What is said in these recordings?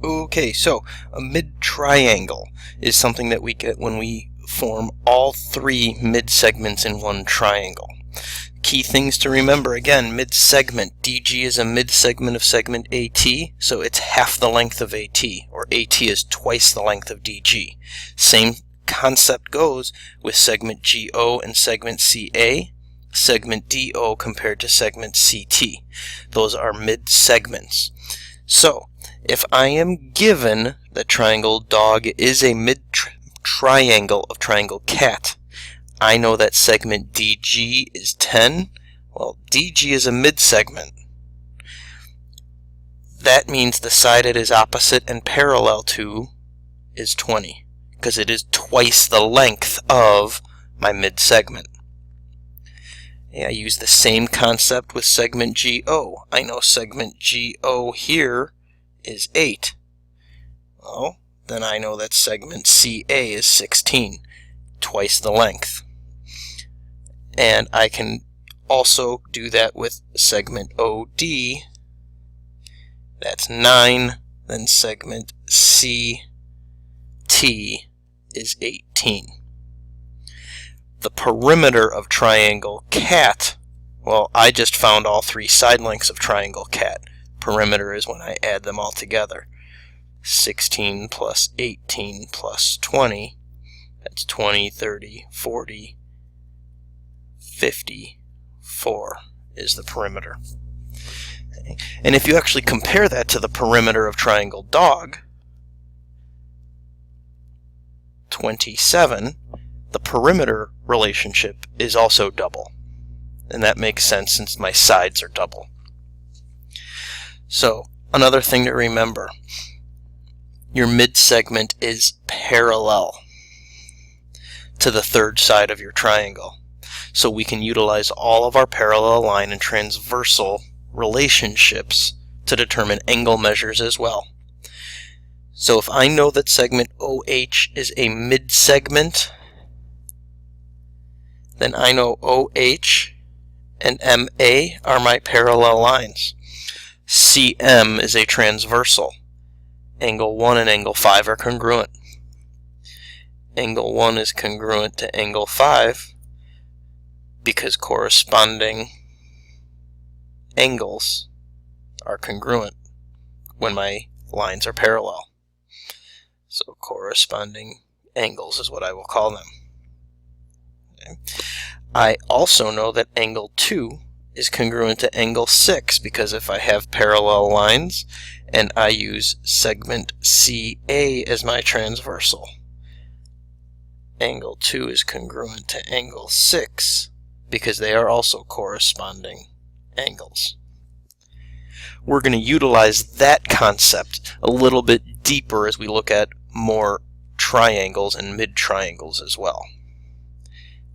Okay, so a mid-triangle is something that we get when we form all three mid-segments in one triangle. Key things to remember, again, mid-segment. DG is a mid-segment of segment AT, so it's half the length of AT, or AT is twice the length of DG. Same concept goes with segment GO and segment CA, segment DO compared to segment CT. Those are mid-segments. So, if I am given that triangle dog is a mid-triangle of triangle cat, I know that segment DG is 10. Well, DG is a mid-segment. That means the side it is opposite and parallel to is 20, because it is twice the length of my mid-segment. I use the same concept with segment GO. I know segment GO here is 8. Well, then I know that segment CA is 16, twice the length. And I can also do that with segment OD. That's 9. Then segment CT is 18. The perimeter of triangle cat, well, I just found all three side lengths of triangle cat. Perimeter is when I add them all together. 16 plus 18 plus 20, that's 20, 30, 40, 54 is the perimeter. Okay. And if you actually compare that to the perimeter of triangle dog, 27, the perimeter relationship is also double. And that makes sense since my sides are double. So, another thing to remember, your mid-segment is parallel to the third side of your triangle. So we can utilize all of our parallel line and transversal relationships to determine angle measures as well. So if I know that segment OH is a mid-segment, then I know OH and MA are my parallel lines. CM is a transversal. Angle 1 and angle 5 are congruent. Angle 1 is congruent to angle 5 because corresponding angles are congruent when my lines are parallel. So corresponding angles is what I will call them. Okay. I also know that angle 2 is congruent to angle 6 because if I have parallel lines and I use segment CA as my transversal, angle 2 is congruent to angle 6 because they are also corresponding angles. We're going to utilize that concept a little bit deeper as we look at more triangles and mid-triangles as well.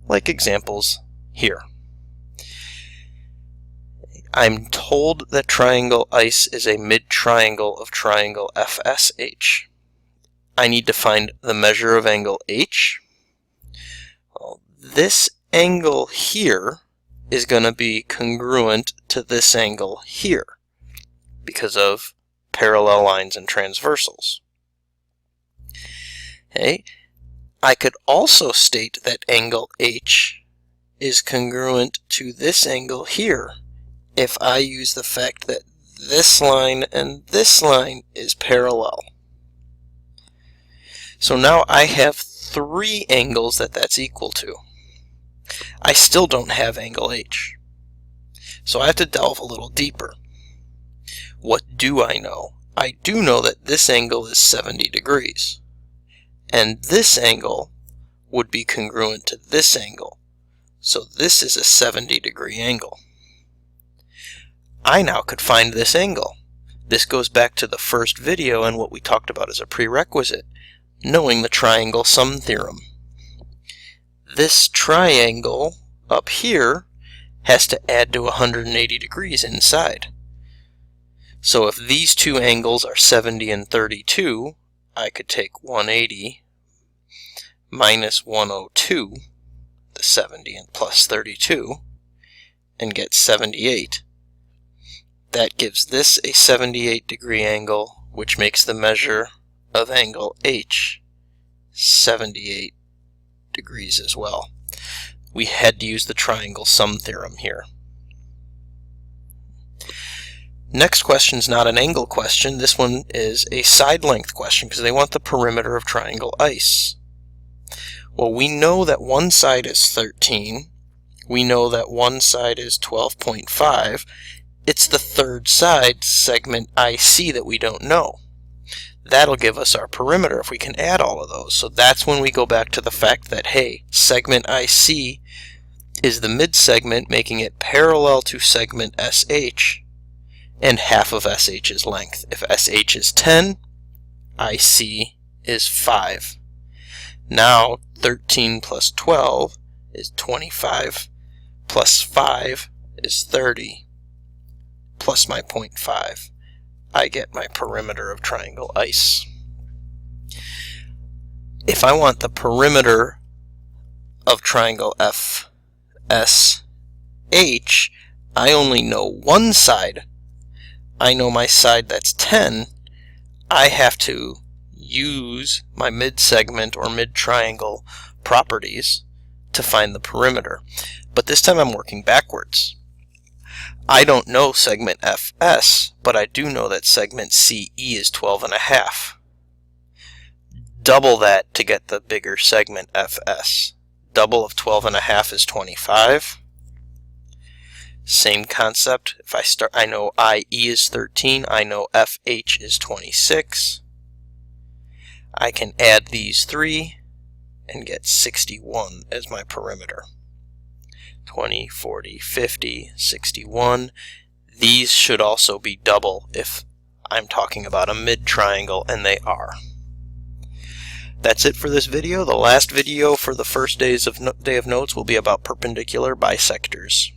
Like examples here. I'm told that triangle ICE is a mid-triangle of triangle FSH. I need to find the measure of angle H. Well, this angle here is going to be congruent to this angle here because of parallel lines and transversals. Okay. I could also state that angle H is congruent to this angle here if I use the fact that this line and this line is parallel. So now I have three angles that's equal to. I still don't have angle H. So I have to delve a little deeper. What do I know? I do know that this angle is 70 degrees. And this angle would be congruent to this angle. So this is a 70-degree angle. I now could find this angle. This goes back to the first video and what we talked about as a prerequisite, knowing the triangle sum theorem. This triangle up here has to add to 180 degrees inside. So if these two angles are 70 and 32, I could take 180 minus 102, the 70 and plus 32, and get 78. That gives this a 78 degree angle which makes the measure of angle H 78 degrees as well. We had to use the triangle sum theorem here. Next question is not an angle question. This one is a side length question because they want the perimeter of triangle ice. Well, we know that one side is 13. We know that one side is 12.5. It's the third side, segment IC, that we don't know. That'll give us our perimeter if we can add all of those. So that's when we go back to the fact that, hey, segment IC is the mid-segment, making it parallel to segment SH, and half of SH's length. If SH is 10, IC is 5. Now 13 plus 12 is 25, plus 5 is 30, plus my 0.5. I get my perimeter of triangle ice. If I want the perimeter of triangle FSH, I only know one side. I know my side that's 10. I have to use my mid-segment or mid-triangle properties to find the perimeter. But this time I'm working backwards. I don't know segment FS, but I do know that segment CE is 12.5. Double that to get the bigger segment FS. Double of 12.5 is 25. Same concept. If I know IE is 13, I know FH is 26. I can add these three and get 61 as my perimeter. 20, 40, 50, 61. These should also be double if I'm talking about a mid-triangle, and they are. That's it for this video. The last video for the first day of notes will be about perpendicular bisectors.